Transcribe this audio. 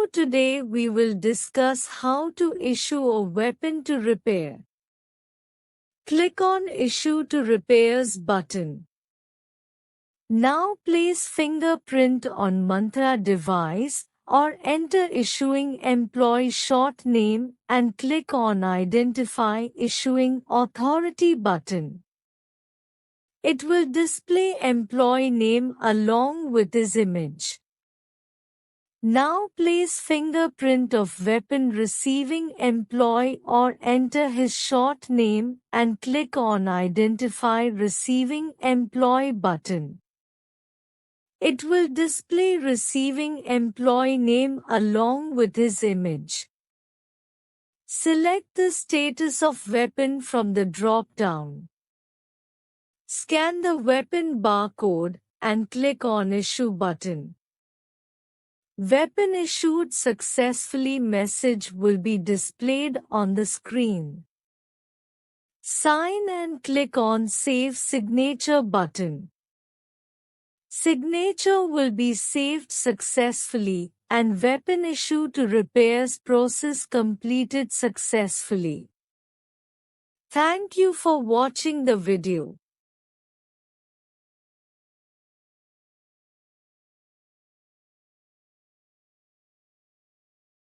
So today we will discuss how to issue a weapon to repair. Click on Issue to Repairs button. Now place fingerprint on Mantra device or enter issuing employee short name and click on Identify Issuing Authority button. It will display employee name along with his image. Now place fingerprint of weapon receiving employee or enter his short name and click on Identify Receiving Employee button. It will display receiving employee name along with his image. Select the status of weapon from the drop-down. Scan the weapon barcode and click on Issue button. Weapon issued successfully message will be displayed on the screen. Sign and click on Save Signature button. Signature will be saved successfully and weapon issue to repairs process completed successfully. Thank you for watching the video.